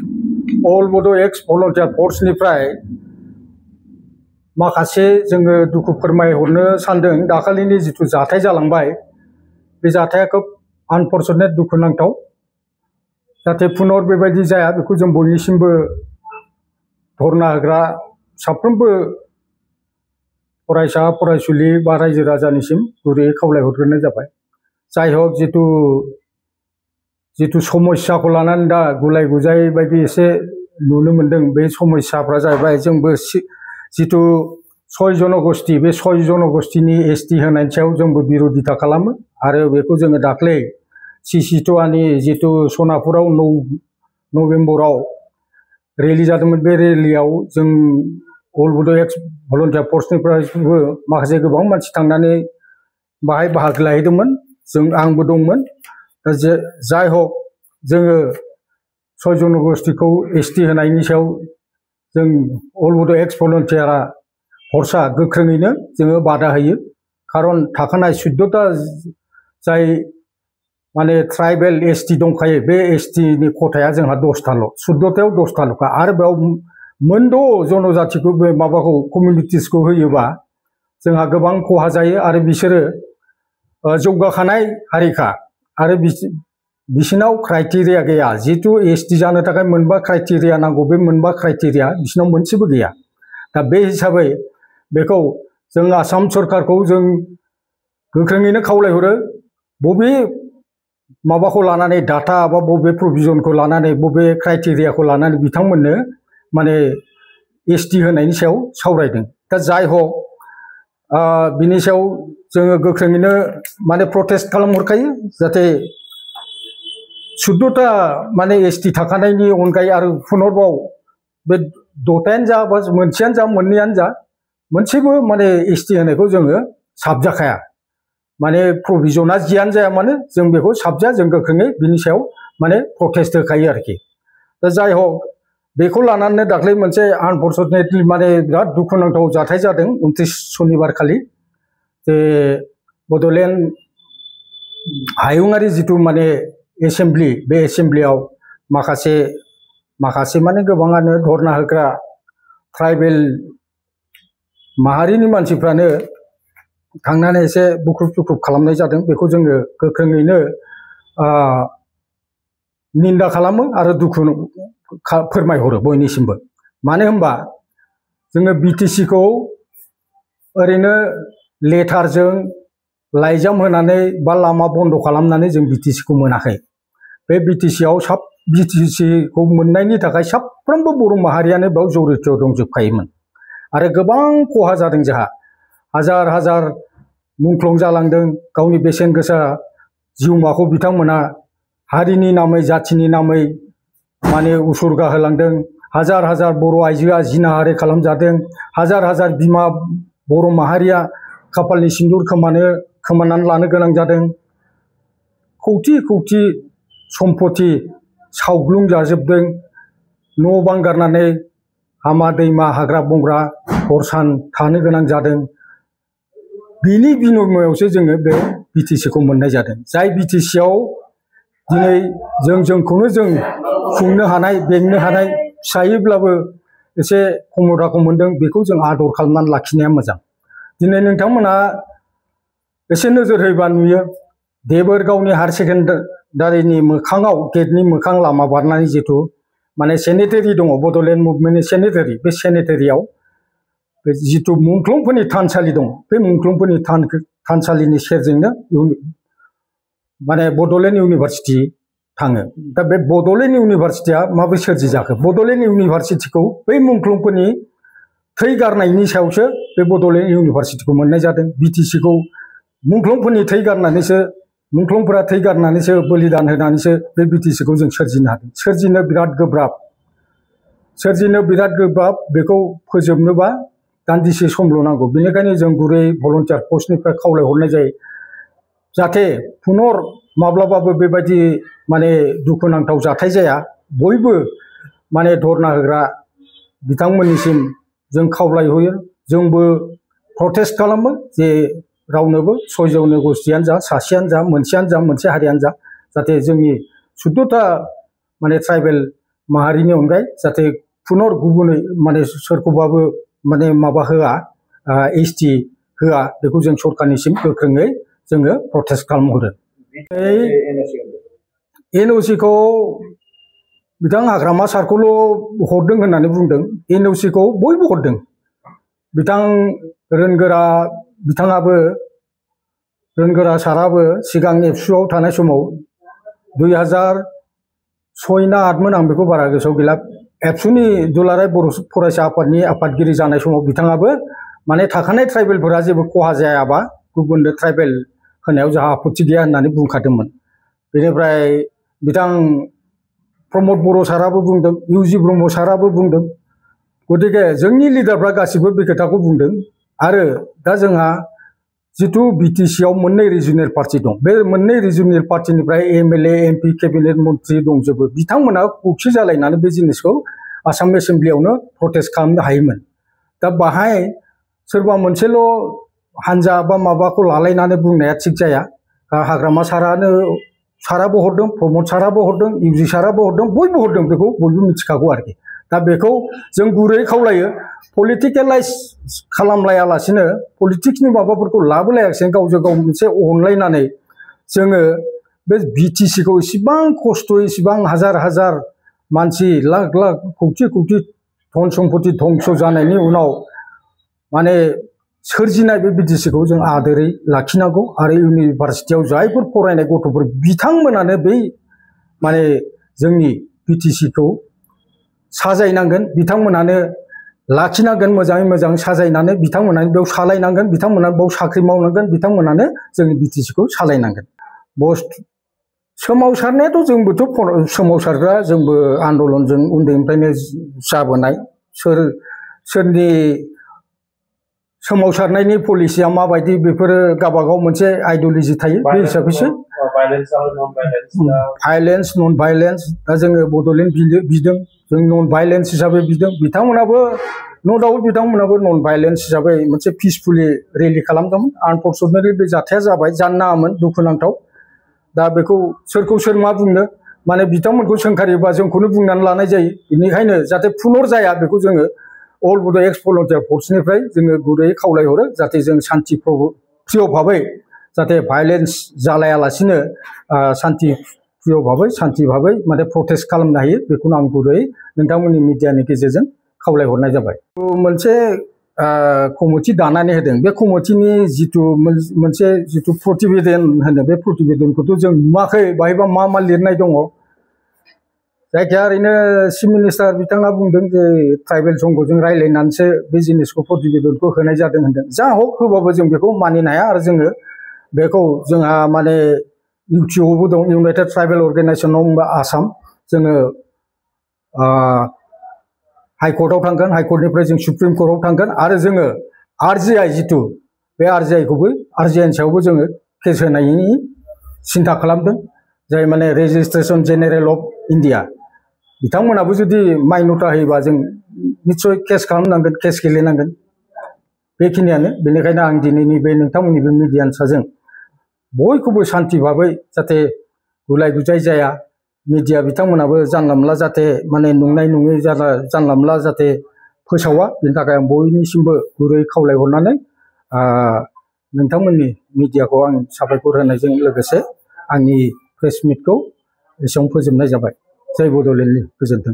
अल बड' एक्स भलन्टियार फर्सनिफ्राय माखासे जोङो दुखु फोरमायहरनो सानदों। दाखालिनि जिथु जाथाय जालांबाय बे जाथाया खोब आनफर्चुनेट दुखुनांथाव। जाहाथे पुनर बेबायदि जाया बेखौ जों बयनिसिमबो धरना होग्रा साफ्रोमबो फरायसा फरायसुलि बा रायजो राजानिसिम गुरैयै खावलायहरग्रोनाय जाबाय। जाय हक जिथु समस्याखौ लानानै दा गुलाय गुजाय बायदि एसे नुनो मोनदों। बे समस्याफ्रा जाहैबाय जोंबो जिथु 6 जनगोष्ठी बे 6 जनगोष्ठीनि एसटि होनायनि सायाव जोंबो बिर'धिता खालामो आरो बेखौ जोङो दाख्लै CC2नि जिथु सनापुराव 9 नभेम्बराव रेलि जादोंमोन। बे रेलियाव जों अल बड' एक्स भलन्टियार फर्सनिफ्रायबो माखासे गोबां मानसि थांनानै बाहाय बाहागो लाहैदोंमोन। आंबो दंमोन। जाय हक जोङो 6 जनगोष्ठीखौ एसटि होनायनि सायाव जों अल बड' एक्स भलन्टियारा फर्सआ गोख्रोङैनो जोङो बादा होयो। खारन थाखानाय 14टा जाय माने ट्राइबेल एसटि दंखायो बे एसटिनि खथाया जोंहा 10टाल', 14टायाव 10टाल'खा। आरो बेयाव मोनद' जनजातिखौ बे माबाखौ कमिउनिटिसखौ होयोबा जोंहा गोबां खहा जायो। आरो बिसोरो जौगाखानाय हारिखा आरो बिसिनाव क्राइटेरिया गैया। जितु एसटि जानो थाखाय मोनबा क्राइटेरिया नांगौ, बे मोनबा क्राइटेरिया बिसिनाव मोनसेबो गैया। दा बे हिसाबै बेखौ जों आसाम सरकारखौ जों गोख्रोङैनो खावलायहरो। बबे माबाखौ लानानै डाटा बा बबे प्रभिजनखौ लानानै बबे क्राइटेरियाखौ लानानै बिथांमोननो माने एसटि होनायनि सायाव सावरायदों। दा जाय हक बिनि सायाव जोङो गोख्रोङैनो माने प्रटेस्ट खालामहरखायो। जाहाथे 14टा माने एसटि थाखानायनि अनगायै आरो पुनरबाव बे 6टायानो जा बा मोनसेयानो जा मोननैयानो जा मोनसेबो माने एसटि होनायखौ जोङो साबजाखाया। माने प्रभिजना जियानो जाया मानो जों बेखौ साबजा। जों गोख्रोङै बिनि सायाव माने प्रटेस्ट होखायो आरोखि। दा जाय हक बेखौ लानानै दाख्लै मोनसे आनफर्चुनेटलि माने बिराद दुखुनांथाव जाथाय जादों 29 सनिबार खालि। जे बड'लेण्ड हायुङारि जिथु माने एसेमब्लि, बे एसेमब्लियाव माखासे माने गोबाङानो धरना होग्रा ट्राइबेल माहारिनि मानसिफ्रानो थांनानै एसे बुख्रुब खालामनाय जादों। बेखौ जोङो गोख्रोङैनो निन्दा खालामो आरो दुखु फोरमायहरो बयनिसिमबो। मानो होनबा जोङो बिटिसिखौ ओरैनो लेटारजों लाइजाम होनानै बा लामा बन्द' खालामनानै जों बिटिसिखौ मोनाखै। बे बिटिसिआव बिटिसिखौ मोननायनि थाखाय साफ्रोमबो बर' माहारियानो बेयाव जरित' दंजोबखायोमोन। आरो गोबां खहा जादों जोंहा। हाजार हाजार मुंख्लं जालांदों। गावनि बेसेन गोसा जिउमाखौ बिथांमोना हारिनि नामै जाथिनि नामै माने उसुरगा होलांदों। हाजार हाजार बर' आइजोआ जिनाहारि खालामजादों। हाजार हाजार बिमा बर' माहारिया खाफालनि सिन्दुर खोमानानै लानो गोनां जादों। खौथि खौथि सम्पति सावग्लुं जाजोबदों। न' बां गारनानै हामा दैमा हाग्रा बंग्रा हर सान थानो गोनां जादों। बिनि बिनिमयआवसो जोङो बे बिटिसिखौ मोननाय जादों। जाय बिटिसिआव दिनै जोंखौनो जों खुंनो हानाय, बेंनो हानाय फिसायैब्लाबो एसे खमथाखौ मोनदों। बेखौ जों आदर खालामनानै लाखिनाया मोजां। दिनै नोंथांमोना एसे नोजोर होयोबा नुयो देबोरगावनि हायार सेकेन्डारिनि मोखाङाव गेटनि मोखां लामा बारनानै जिथु माने सेनेटारि दङ, बड'लेण्ड मुभमेन्टनि सेनेटारि, बे सेनेटारियाव जिथु मुंख्लंफोरनि थानसालि दं, बे मुंख्लंफोरनि थानसालिनि सेरजोंनो माने बड'लेण्ड इउनिभारसिटि थाङो। दा बे बड'लेण्ड इउनिभारसिटिया माबोरै सोरजिजाखो? बड'लेण्ड इउनिभारसिटिखौ बै मुंख्लंफोरनि थै गारनायनि सायावसो बे बड'लेण्ड इउनिभारसिटिखौ मोननाय जादों। बिटिसिखौ मुंख्लंफोरनि थै गारनानैसो, मुंख्लंफोरा थै गारनानैसो बलिदान होनानैसो बे बिटिसिखौ जों सोरजिनो हादों। सोरजिनो बिराद गोब्राब। बेखौ फोजोबनोबा दान्दिसे समल' नांगौ। बेनिखायनो जों गुरै भलन्टियार फर्सनिफ्राय खावलायहरनाय जायो जाहाथे पुनर माब्लाबाबो बेबायदि माने दुखुनांथाव जाथाय जाया। बयबो माने धरना होग्रा बिथांमोननिसिम जों खावलायहरो। जोंबो प्रटेस्ट खालामो जे रावनोबो 6 जनगोष्ठीयानो जा, सासेयानो जा, मोनसेयानो जा, मोनसे हारियानो जा, जाहाथे जोंनि 14टा माने ट्राइबेल माहारिनि अनगायै जाहाथे पुनर गुबुनै माने सोरखौबाबो माने माबा होआ ST होआ बेखौ जों सरकारनिसिम गोख्रोङै जोङो प्रटेस्ट खालामहरो। NOC खौ बिथां हाग्रामा सारखौल' हरदों होननानै बुंदों। NOC खौ बयबो हरदों। बिथां रोनगोरा साराबो सिगां एबसुआव थानाय समाव 2006 ना 8मोन आं बेखौ बारा गोसोआव गैला। एबसुनि दुलाराय बर' फरायसा आफादनि आफादगिरि जानाय समाव बिथाङाबो माने थाखानाय ट्राइबेलफोरा जेबो खहा जायाबा गुबुननो ट्राइबेल होनायाव जोंहा आपत्ति गैया होननानै बुंखादोंमोन। बेनिफ्राय बिथां प्रमद बर' साराबो बुंदों, UG ब्रह्म साराबो बुंदों। गतिके जोंनि लिडारफ्रा गासिबो बे खोथाखौ बुंदों। आरो दा जोंहा जिथु BTC आव मोननै रिजनेल पार्टी दं, बे मोननै रिजनेल पार्टीनिफ्राय MLA, MP, केबिनेट मन्त्रि दंजोबो। बिथांमोना खौसे जालायनानै बे जिनिसखौ आसाम एसेम्ब्लियावनो प्रटेस्ट खालामनो हायोमोन। दा बाहाय सोरबा मोनसेल' हानजा बा माबाखौ लालायनानै बुंनाया थिग जाया। हाग्रामा साराबो हरदों, प्रमद साराबो हरदों, UG साराबो हरदों, बयबो हरदों, बेखौ बयबो मिथिखागौ आरोखि। दा बेखौ जों गुरै खावलायो, पलिटिकेलाइज खालामलायालासिनो, पलिटिक्सनि माबाफोरखौ लाबोलायालासिनो गावजों गाव मोनसे अनलायनानै जोङो बे BTC खौ इसिबां खस्थ'यै इसिबां हाजार हाजार मानसि लाख लाख कौटि कौटि धन सम्पति धंस जानायनि उनाव माने सोरजिनाय बे BTC खौ जों आदोरै लाखिनांगौ। आरो इउनिभारसिटियाव जायफोर फरायनाय गथ'फोर बिथांमोनानो बै माने जोंनि BTC खौ साजायनांगोन, बिथांमोनानो लाखिनांगोन, मोजाङै मोजां साजायनानै बिथांमोनानो बेयाव सालायनांगोन, बिथांमोनानो बेयाव साख्रि मावनांगोन, बिथांमोनानो जोंनि BTC खौ सालायनांगोन। सोमावसारनायाथ' जोंबोथ' सोमावसारग्रा, जोंबो आन्दलनजों उन्दैनिफ्रायनो जाबोनाय। सोरनि सोमावसारनायनि पलिसिया माबायदि बेफोरो गावबागाव मोनसे आइडिय'लजि थायो, बे हिसाबैसो भायलेन्स नन भायलेन्स। दा जोङो बड'लेण्ड बिदों, जों नन भायलेन्स हिसाबै बिदों। बिथांमोनाबो न' डाउट बिथांमोनाबो नन भायलेन्स हिसाबै मोनसे पिसफुलि रेलि खालामदोंमोन। आनफर्चुनेटलि बे जाथाया जाबाय, जानो नाङामोन, दुखुनांथाव। दा बेखौ सोरखौ सोर मा बुंनो, माने बिथांमोनखौ सोंखारियोबा जोंखौनो बुंनानै लानाय जायो। बेनिखायनो जाहाथे पुनर जाया बेखौ जोङो अल बड' एक्स भलन्टियार फर्सनिफ्राय जोङो गुरैयै खावलायहरो, जाहाथे जों शान्ति प्रिय भाबै जाहाथे भायलेन्स जालायालासिनो शान्ति प्रिय भाबै शान्ति भाबै माने प्रटेस्ट खालामनो हायो, बेखौनो आं गुरैयै नोंथांमोननि मिडियानि गेजेरजों खावलायहरनाय जाबाय। मोनसे कमिटि दानानै होदों। बे कमिटिनि मोनसे प्रतिवेदन होनो, बे प्रतिवेदनखौथ' जों नुवाखै, बाहायबा मा मा लिरनाय दङ। जायखिया ओरैनो चिफ मिनिस्टार बिथाङा बुंदों जे ट्राइबेल संघजों रायज्लायनानैसो बे जिनिसखौ प्रतिवेदनखौ होनाय जादों होनदों। जा हक होबाबो जों बेखौ मानिनो हाया। आरो जोङो बेखौ जोंहा माने UTOआवबो दं, United tribal organisation of Assam. जोङो हाइकर्टआव थांगोन, हाइकर्टनिफ्राय जों सुप्रिम कर्टआव थांगोन। आरो जोङो RGI जिथु बे RGIखौबो RGIनि सायावबो जोङो केस होनायनि सिन्था खालामदों, जाय माने रेजिस्ट्रेसन जेनेरेल अफ इन्डिया। बिथांमोनाबो जुदि माइन'था होयोबा जों निस्सय केस खालामनांगोन, केस गेलेनांगोन। बेखिनियानो। बेनिखायनो आं दिनैनि बे नोंथांमोननि बे मिडियानि साजों बयखौबो शान्ति भाबै जाहाथे गुलाय गुजाय जाया, मिडिया बिथांमोनाबो जानला मोनला जाहाथे माने नंनाय नङै जानला मोनला जाहाथे फोसावा, बेनि थाखाय आं बयनिसिमबो गुरै खावलायहरनानै नोंथांमोननि मिडियाखौ आं साबायखर होनायजों लोगोसे आंनि प्रेस मिटखौ एसेयावनो फोजोबनाय जाबाय। जय बड'लेण्डनि गोजोन्थों।